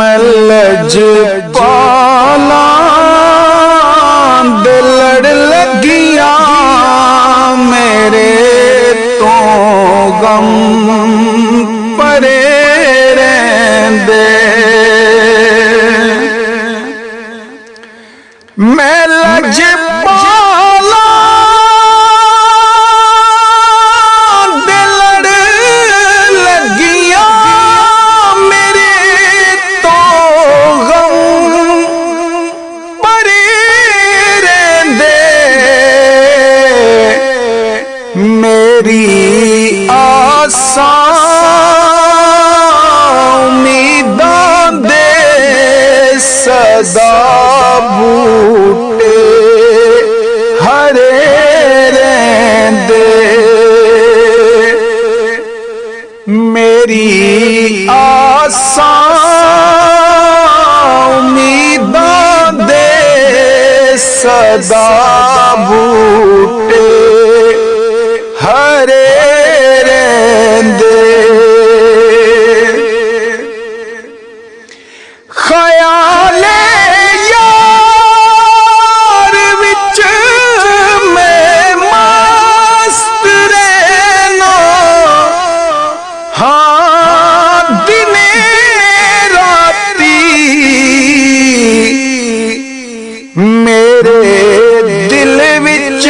मैं लजपाला दे लड़ लगिया मेरे तो गम परे रहंदे। मैं लजपाला दे लड़ लगिया मेरे तो गम परे रहंदे। मेरी आसां उम्मीदां दे सदा बूटे हरे रहंदे। मेरी आसां उम्मीदां दे सदा बूटे हरे रहंदे। ख्याले यार विच मैं मस्त रहना। हाँ दिने राती मेरे दिल विच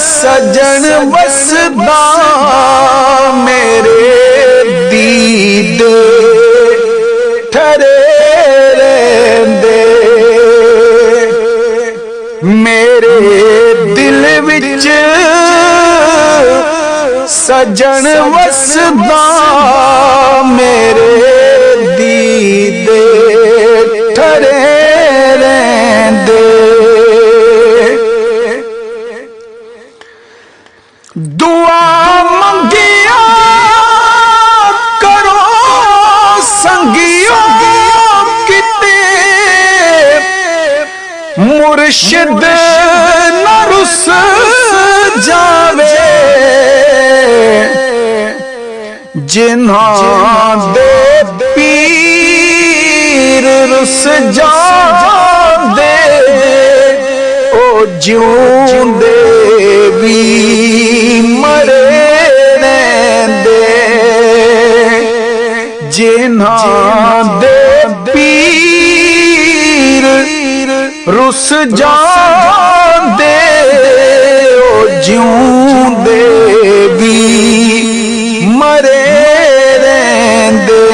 सजन वसदा मेरे दीदे ठरे रहंदे। मेरे दिल विच सजन वसदा मेरे दीदे ठरे रहंदे। दुआ मंगिया करो संगियो किते मुर्शिद न रुस जावे। जिन्हां दे पीर रुस जांदे ओ जिउंदे भी मरे रहंदे। जिन्हां दे पीर रुस जांदे ओ जिउंदे भी मरे रहंदे।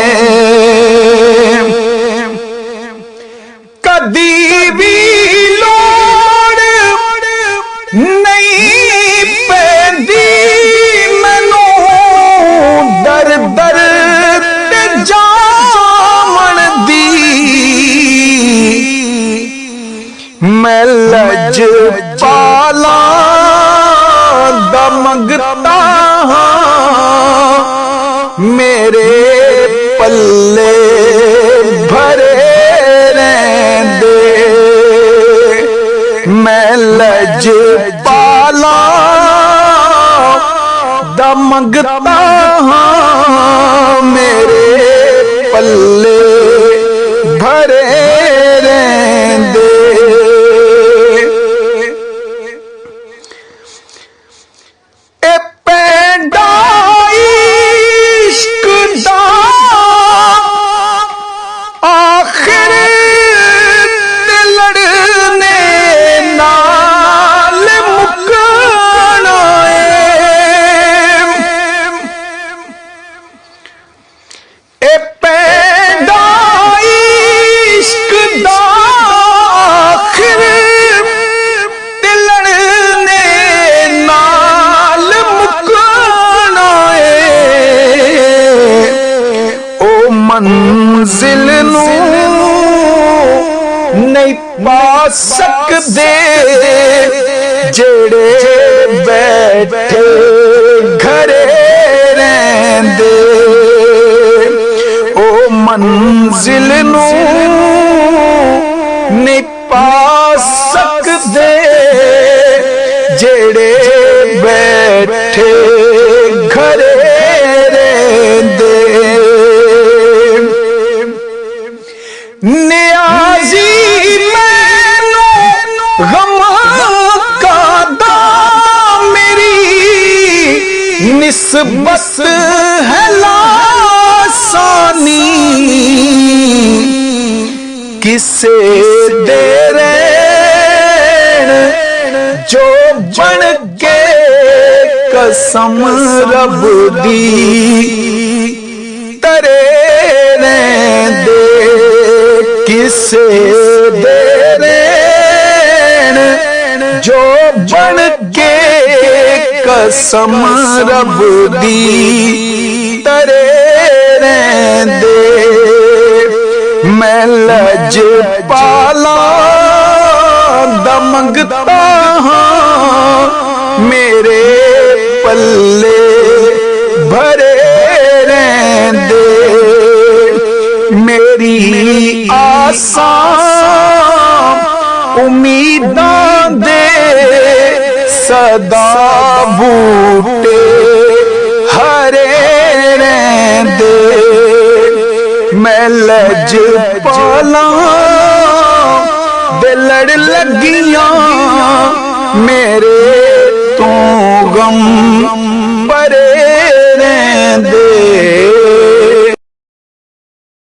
कदी भी लोड़ नहीं पैंदी मैनू दर दर ते जावण दी। मैं लजपाला दा मंगता हाँ मेरे पल्ले भरे रहंदे। मैं लजपाला दा मंगता हाँ मेरे पल्ले भरे रहंदे। ए पैंडा इश्क दा आखिर ते लड़ने नाल मुकना ए पैंडा इश्क दा आखिर ते लड़ने नाल मुकना ओ मंजिल नू नहीं पा सकदे जेड़े बैठे घरे रहंदे। ओ मंजिल नू नहीं पा सकदे जेड़े बैठे घरे रहंदे। निस्बत है लासानी किसे दे रैन जो बन के कसम रब दी तरे दे किसे दे रैन जो बन के कसम रब दी तरे दे मैं लज पाला दमगता हाँ मेरे पल्ले भरे रहंदे मेरी आसां उम्मीदां दे सदा बूटे हरे रहंदे मैं लज पाला दे लड़ लगियां मेरे तो गम परे रहंदे